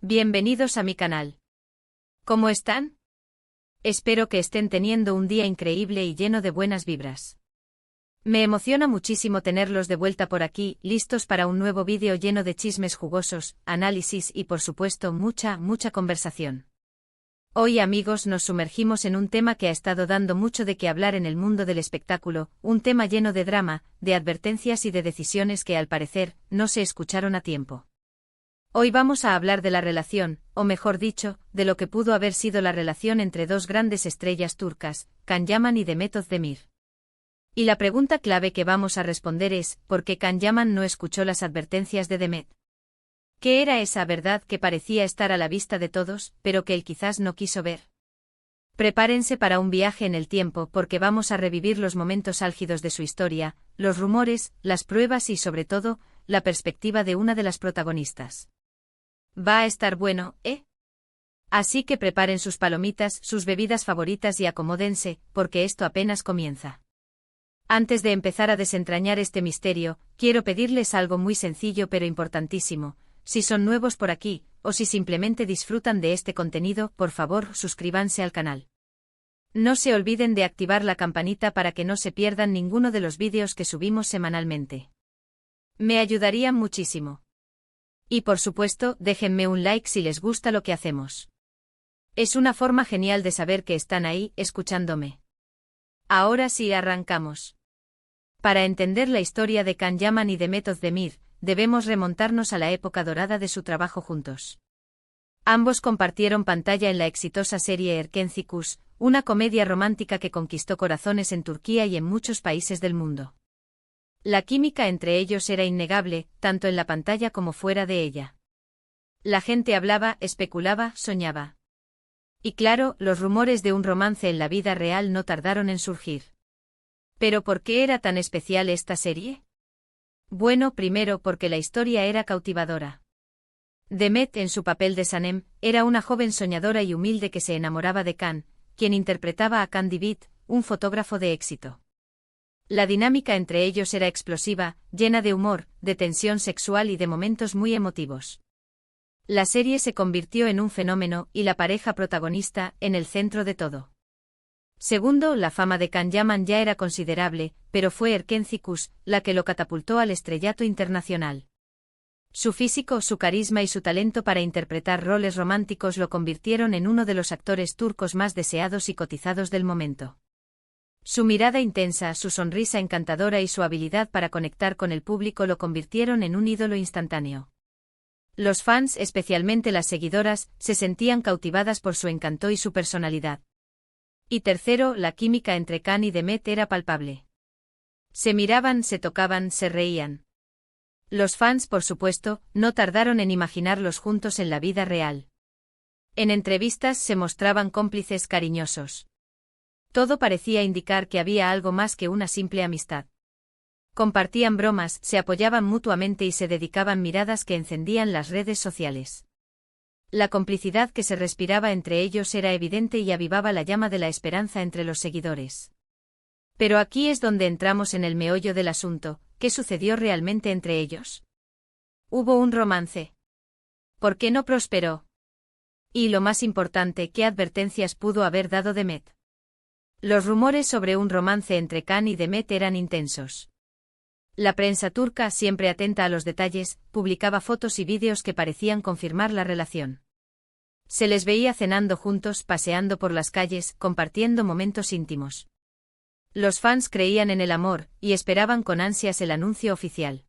Bienvenidos a mi canal. ¿Cómo están? Espero que estén teniendo un día increíble y lleno de buenas vibras. Me emociona muchísimo tenerlos de vuelta por aquí, listos para un nuevo vídeo lleno de chismes jugosos, análisis y por supuesto mucha conversación. Hoy, amigos, nos sumergimos en un tema que ha estado dando mucho de qué hablar en el mundo del espectáculo, un tema lleno de drama, de advertencias y de decisiones que al parecer no se escucharon a tiempo. Hoy vamos a hablar de la relación, o mejor dicho, de lo que pudo haber sido la relación entre dos grandes estrellas turcas, Can Yaman y Demet Özdemir. Y la pregunta clave que vamos a responder es, ¿por qué Can Yaman no escuchó las advertencias de Demet? ¿Qué era esa verdad que parecía estar a la vista de todos, pero que él quizás no quiso ver? Prepárense para un viaje en el tiempo porque vamos a revivir los momentos álgidos de su historia, los rumores, las pruebas y sobre todo, la perspectiva de una de las protagonistas. Va a estar bueno, ¿eh? Así que preparen sus palomitas, sus bebidas favoritas y acomódense, porque esto apenas comienza. Antes de empezar a desentrañar este misterio, quiero pedirles algo muy sencillo pero importantísimo. Si son nuevos por aquí, o si simplemente disfrutan de este contenido, por favor, suscríbanse al canal. No se olviden de activar la campanita para que no se pierdan ninguno de los vídeos que subimos semanalmente. Me ayudarían muchísimo. Y por supuesto, déjenme un like si les gusta lo que hacemos. Es una forma genial de saber que están ahí, escuchándome. Ahora sí arrancamos. Para entender la historia de Can Yaman y Demet Özdemir, debemos remontarnos a la época dorada de su trabajo juntos. Ambos compartieron pantalla en la exitosa serie Erkenci, una comedia romántica que conquistó corazones en Turquía y en muchos países del mundo. La química entre ellos era innegable, tanto en la pantalla como fuera de ella. La gente hablaba, especulaba, soñaba. Y claro, los rumores de un romance en la vida real no tardaron en surgir. ¿Pero por qué era tan especial esta serie? Bueno, primero porque la historia era cautivadora. Demet, en su papel de Sanem, era una joven soñadora y humilde que se enamoraba de Can, quien interpretaba a Can Divit, un fotógrafo de éxito. La dinámica entre ellos era explosiva, llena de humor, de tensión sexual y de momentos muy emotivos. La serie se convirtió en un fenómeno y la pareja protagonista en el centro de todo. Segundo, la fama de Can Yaman ya era considerable, pero fue Erkenci la que lo catapultó al estrellato internacional. Su físico, su carisma y su talento para interpretar roles románticos lo convirtieron en uno de los actores turcos más deseados y cotizados del momento. Su mirada intensa, su sonrisa encantadora y su habilidad para conectar con el público lo convirtieron en un ídolo instantáneo. Los fans, especialmente las seguidoras, se sentían cautivadas por su encanto y su personalidad. Y tercero, la química entre Can y Demet era palpable. Se miraban, se tocaban, se reían. Los fans, por supuesto, no tardaron en imaginarlos juntos en la vida real. En entrevistas se mostraban cómplices cariñosos. Todo parecía indicar que había algo más que una simple amistad. Compartían bromas, se apoyaban mutuamente y se dedicaban miradas que encendían las redes sociales. La complicidad que se respiraba entre ellos era evidente y avivaba la llama de la esperanza entre los seguidores. Pero aquí es donde entramos en el meollo del asunto. ¿Qué sucedió realmente entre ellos? ¿Hubo un romance? ¿Por qué no prosperó? Y lo más importante, ¿qué advertencias pudo haber dado Demet? Los rumores sobre un romance entre Can y Demet eran intensos. La prensa turca, siempre atenta a los detalles, publicaba fotos y vídeos que parecían confirmar la relación. Se les veía cenando juntos, paseando por las calles, compartiendo momentos íntimos. Los fans creían en el amor, y esperaban con ansias el anuncio oficial.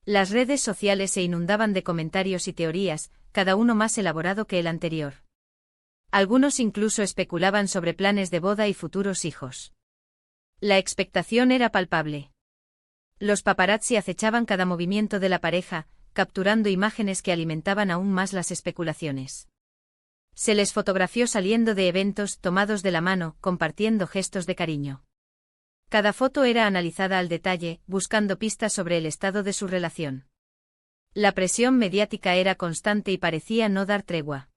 Las redes sociales se inundaban de comentarios y teorías, cada uno más elaborado que el anterior. Algunos incluso especulaban sobre planes de boda y futuros hijos. La expectación era palpable. Los paparazzi acechaban cada movimiento de la pareja, capturando imágenes que alimentaban aún más las especulaciones. Se les fotografió saliendo de eventos, tomados de la mano, compartiendo gestos de cariño. Cada foto era analizada al detalle, buscando pistas sobre el estado de su relación. La presión mediática era constante y parecía no dar tregua.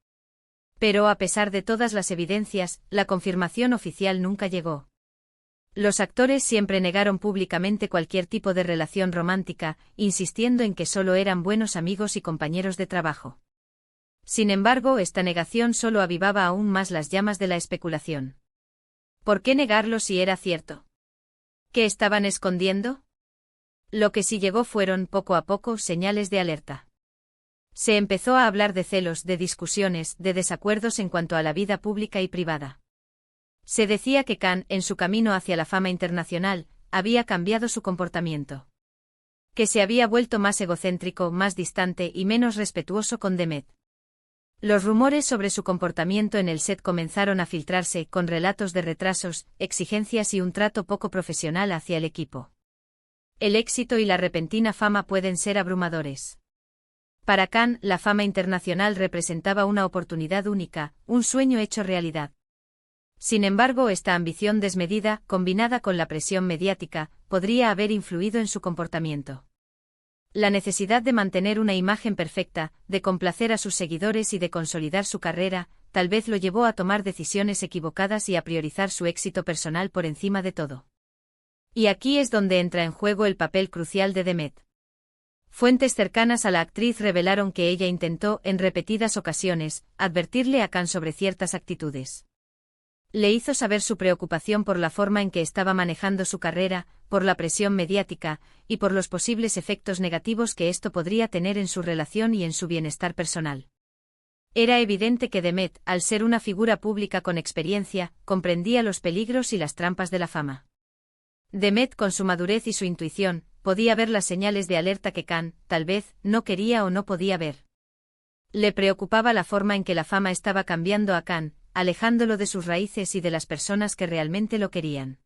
Pero a pesar de todas las evidencias, la confirmación oficial nunca llegó. Los actores siempre negaron públicamente cualquier tipo de relación romántica, insistiendo en que solo eran buenos amigos y compañeros de trabajo. Sin embargo, esta negación solo avivaba aún más las llamas de la especulación. ¿Por qué negarlo si era cierto? ¿Qué estaban escondiendo? Lo que sí llegó fueron, poco a poco, señales de alerta. Se empezó a hablar de celos, de discusiones, de desacuerdos en cuanto a la vida pública y privada. Se decía que Khan, en su camino hacia la fama internacional, había cambiado su comportamiento. Que se había vuelto más egocéntrico, más distante y menos respetuoso con Demet. Los rumores sobre su comportamiento en el set comenzaron a filtrarse, con relatos de retrasos, exigencias y un trato poco profesional hacia el equipo. El éxito y la repentina fama pueden ser abrumadores. Para Khan, la fama internacional representaba una oportunidad única, un sueño hecho realidad. Sin embargo, esta ambición desmedida, combinada con la presión mediática, podría haber influido en su comportamiento. La necesidad de mantener una imagen perfecta, de complacer a sus seguidores y de consolidar su carrera, tal vez lo llevó a tomar decisiones equivocadas y a priorizar su éxito personal por encima de todo. Y aquí es donde entra en juego el papel crucial de Demet. Fuentes cercanas a la actriz revelaron que ella intentó, en repetidas ocasiones, advertirle a Khan sobre ciertas actitudes. Le hizo saber su preocupación por la forma en que estaba manejando su carrera, por la presión mediática, y por los posibles efectos negativos que esto podría tener en su relación y en su bienestar personal. Era evidente que Demet, al ser una figura pública con experiencia, comprendía los peligros y las trampas de la fama. Demet, con su madurez y su intuición, podía ver las señales de alerta que Khan, tal vez, no quería o no podía ver. Le preocupaba la forma en que la fama estaba cambiando a Khan, alejándolo de sus raíces y de las personas que realmente lo querían.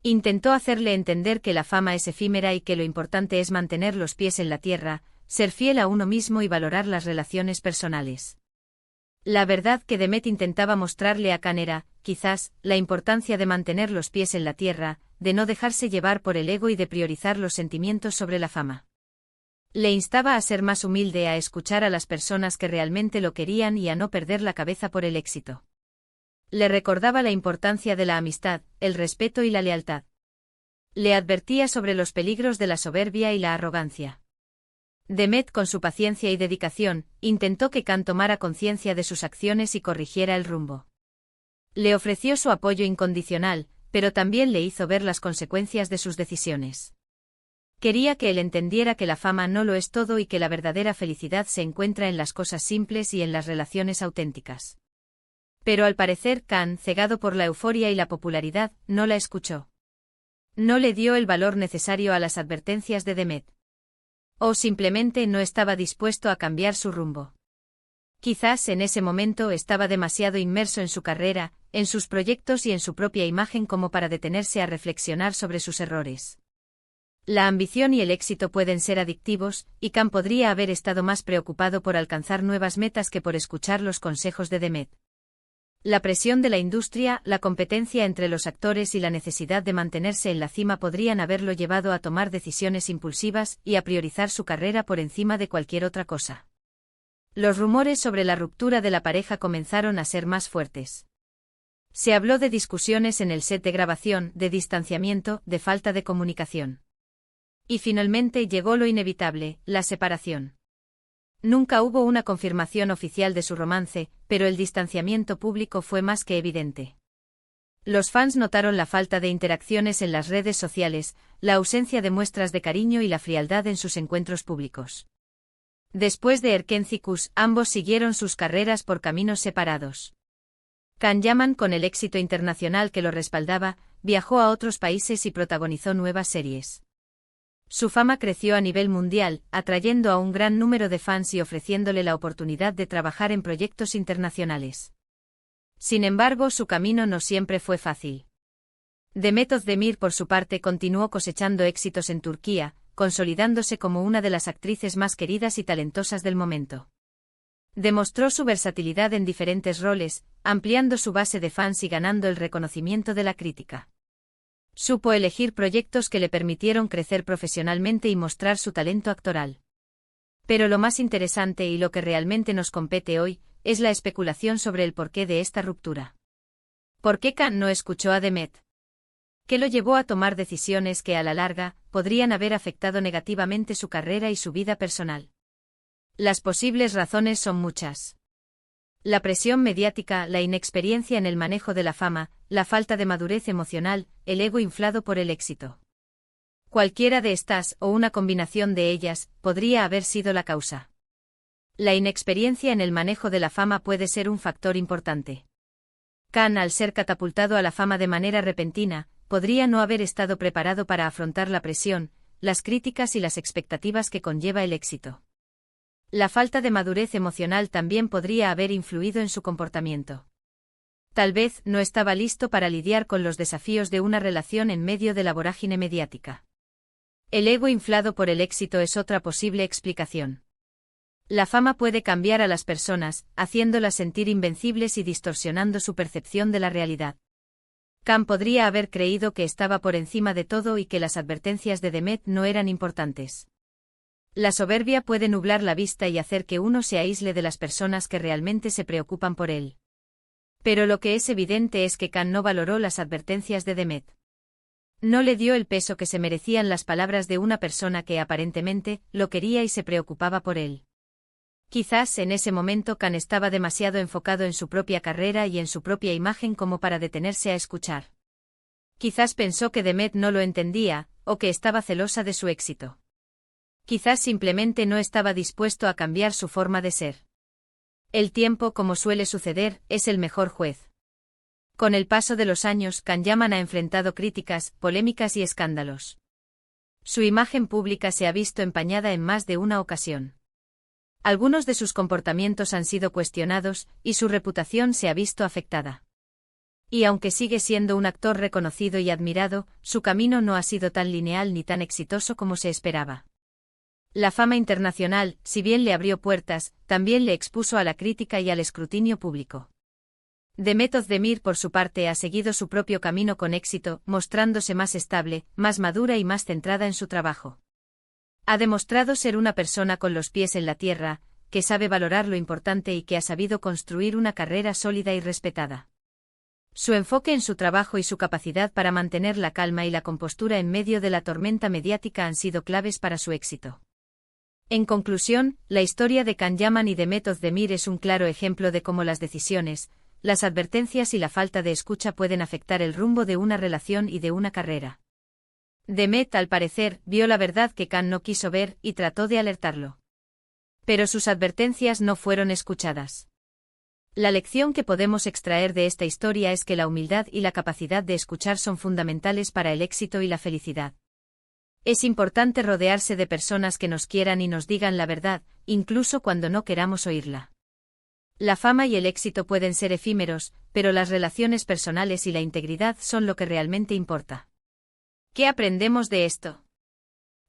Intentó hacerle entender que la fama es efímera y que lo importante es mantener los pies en la tierra, ser fiel a uno mismo y valorar las relaciones personales. La verdad que Demet intentaba mostrarle a Khan era, quizás, la importancia de mantener los pies en la tierra, de no dejarse llevar por el ego y de priorizar los sentimientos sobre la fama. Le instaba a ser más humilde, a escuchar a las personas que realmente lo querían y a no perder la cabeza por el éxito. Le recordaba la importancia de la amistad, el respeto y la lealtad. Le advertía sobre los peligros de la soberbia y la arrogancia. Demet, con su paciencia y dedicación, intentó que Khan tomara conciencia de sus acciones y corrigiera el rumbo. Le ofreció su apoyo incondicional, pero también le hizo ver las consecuencias de sus decisiones. Quería que él entendiera que la fama no lo es todo y que la verdadera felicidad se encuentra en las cosas simples y en las relaciones auténticas. Pero al parecer Khan, cegado por la euforia y la popularidad, no la escuchó. No le dio el valor necesario a las advertencias de Demet. O simplemente no estaba dispuesto a cambiar su rumbo. Quizás en ese momento estaba demasiado inmerso en su carrera, en sus proyectos y en su propia imagen como para detenerse a reflexionar sobre sus errores. La ambición y el éxito pueden ser adictivos, y Khan podría haber estado más preocupado por alcanzar nuevas metas que por escuchar los consejos de Demet. La presión de la industria, la competencia entre los actores y la necesidad de mantenerse en la cima podrían haberlo llevado a tomar decisiones impulsivas y a priorizar su carrera por encima de cualquier otra cosa. Los rumores sobre la ruptura de la pareja comenzaron a ser más fuertes. Se habló de discusiones en el set de grabación, de distanciamiento, de falta de comunicación. Y finalmente llegó lo inevitable, la separación. Nunca hubo una confirmación oficial de su romance, pero el distanciamiento público fue más que evidente. Los fans notaron la falta de interacciones en las redes sociales, la ausencia de muestras de cariño y la frialdad en sus encuentros públicos. Después de Erkencikus, ambos siguieron sus carreras por caminos separados. Can Yaman, con el éxito internacional que lo respaldaba, viajó a otros países y protagonizó nuevas series. Su fama creció a nivel mundial, atrayendo a un gran número de fans y ofreciéndole la oportunidad de trabajar en proyectos internacionales. Sin embargo, su camino no siempre fue fácil. Demet Özdemir, por su parte, continuó cosechando éxitos en Turquía, consolidándose como una de las actrices más queridas y talentosas del momento. Demostró su versatilidad en diferentes roles, ampliando su base de fans y ganando el reconocimiento de la crítica. Supo elegir proyectos que le permitieron crecer profesionalmente y mostrar su talento actoral. Pero lo más interesante y lo que realmente nos compete hoy, es la especulación sobre el porqué de esta ruptura. ¿Por qué Khan no escuchó a Demet? ¿Qué lo llevó a tomar decisiones que a la larga, podrían haber afectado negativamente su carrera y su vida personal? Las posibles razones son muchas. La presión mediática, la inexperiencia en el manejo de la fama, la falta de madurez emocional, el ego inflado por el éxito. Cualquiera de estas, o una combinación de ellas, podría haber sido la causa. La inexperiencia en el manejo de la fama puede ser un factor importante. Khan, al ser catapultado a la fama de manera repentina, podría no haber estado preparado para afrontar la presión, las críticas y las expectativas que conlleva el éxito. La falta de madurez emocional también podría haber influido en su comportamiento. Tal vez no estaba listo para lidiar con los desafíos de una relación en medio de la vorágine mediática. El ego inflado por el éxito es otra posible explicación. La fama puede cambiar a las personas, haciéndolas sentir invencibles y distorsionando su percepción de la realidad. Khan podría haber creído que estaba por encima de todo y que las advertencias de Demet no eran importantes. La soberbia puede nublar la vista y hacer que uno se aísle de las personas que realmente se preocupan por él. Pero lo que es evidente es que Khan no valoró las advertencias de Demet. No le dio el peso que se merecían las palabras de una persona que aparentemente lo quería y se preocupaba por él. Quizás en ese momento Khan estaba demasiado enfocado en su propia carrera y en su propia imagen como para detenerse a escuchar. Quizás pensó que Demet no lo entendía, o que estaba celosa de su éxito. Quizás simplemente no estaba dispuesto a cambiar su forma de ser. El tiempo, como suele suceder, es el mejor juez. Con el paso de los años, Khan Yaman ha enfrentado críticas, polémicas y escándalos. Su imagen pública se ha visto empañada en más de una ocasión. Algunos de sus comportamientos han sido cuestionados, y su reputación se ha visto afectada. Y aunque sigue siendo un actor reconocido y admirado, su camino no ha sido tan lineal ni tan exitoso como se esperaba. La fama internacional, si bien le abrió puertas, también le expuso a la crítica y al escrutinio público. Demet Özdemir, por su parte, ha seguido su propio camino con éxito, mostrándose más estable, más madura y más centrada en su trabajo. Ha demostrado ser una persona con los pies en la tierra, que sabe valorar lo importante y que ha sabido construir una carrera sólida y respetada. Su enfoque en su trabajo y su capacidad para mantener la calma y la compostura en medio de la tormenta mediática han sido claves para su éxito. En conclusión, la historia de Khan Yaman y Demet Özdemir es un claro ejemplo de cómo las decisiones, las advertencias y la falta de escucha pueden afectar el rumbo de una relación y de una carrera. Demet, al parecer, vio la verdad que Khan no quiso ver y trató de alertarlo. Pero sus advertencias no fueron escuchadas. La lección que podemos extraer de esta historia es que la humildad y la capacidad de escuchar son fundamentales para el éxito y la felicidad. Es importante rodearse de personas que nos quieran y nos digan la verdad, incluso cuando no queramos oírla. La fama y el éxito pueden ser efímeros, pero las relaciones personales y la integridad son lo que realmente importa. ¿Qué aprendemos de esto?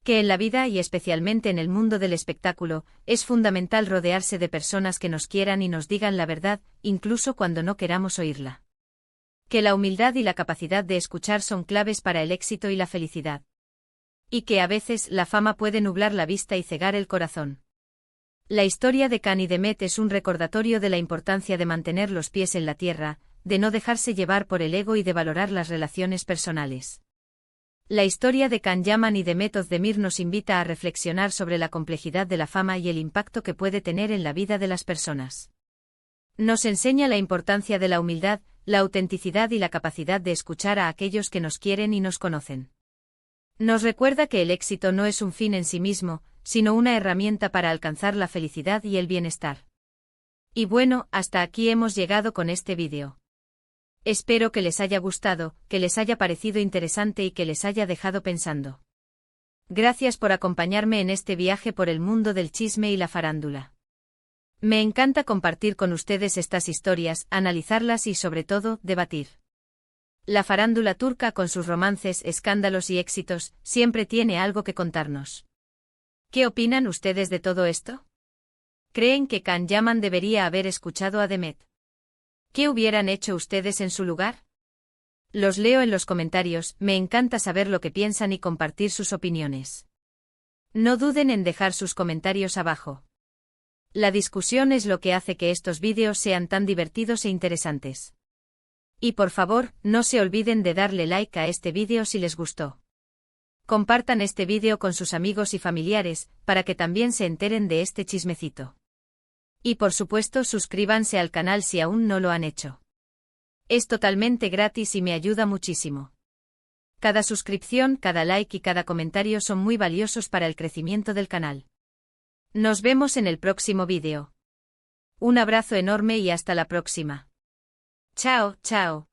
Que en la vida y especialmente en el mundo del espectáculo, es fundamental rodearse de personas que nos quieran y nos digan la verdad, incluso cuando no queramos oírla. Que la humildad y la capacidad de escuchar son claves para el éxito y la felicidad. Y que a veces la fama puede nublar la vista y cegar el corazón. La historia de Khan y Demet es un recordatorio de la importancia de mantener los pies en la tierra, de no dejarse llevar por el ego y de valorar las relaciones personales. La historia de Khan Yaman y Demet Özdemir nos invita a reflexionar sobre la complejidad de la fama y el impacto que puede tener en la vida de las personas. Nos enseña la importancia de la humildad, la autenticidad y la capacidad de escuchar a aquellos que nos quieren y nos conocen. Nos recuerda que el éxito no es un fin en sí mismo, sino una herramienta para alcanzar la felicidad y el bienestar. Y bueno, hasta aquí hemos llegado con este vídeo. Espero que les haya gustado, que les haya parecido interesante y que les haya dejado pensando. Gracias por acompañarme en este viaje por el mundo del chisme y la farándula. Me encanta compartir con ustedes estas historias, analizarlas y sobre todo, debatir. La farándula turca, con sus romances, escándalos y éxitos, siempre tiene algo que contarnos. ¿Qué opinan ustedes de todo esto? ¿Creen que Khan Yaman debería haber escuchado a Demet? ¿Qué hubieran hecho ustedes en su lugar? Los leo en los comentarios, me encanta saber lo que piensan y compartir sus opiniones. No duden en dejar sus comentarios abajo. La discusión es lo que hace que estos vídeos sean tan divertidos e interesantes. Y por favor, no se olviden de darle like a este vídeo si les gustó. Compartan este vídeo con sus amigos y familiares, para que también se enteren de este chismecito. Y por supuesto suscríbanse al canal si aún no lo han hecho. Es totalmente gratis y me ayuda muchísimo. Cada suscripción, cada like y cada comentario son muy valiosos para el crecimiento del canal. Nos vemos en el próximo vídeo. Un abrazo enorme y hasta la próxima. Chao, chao.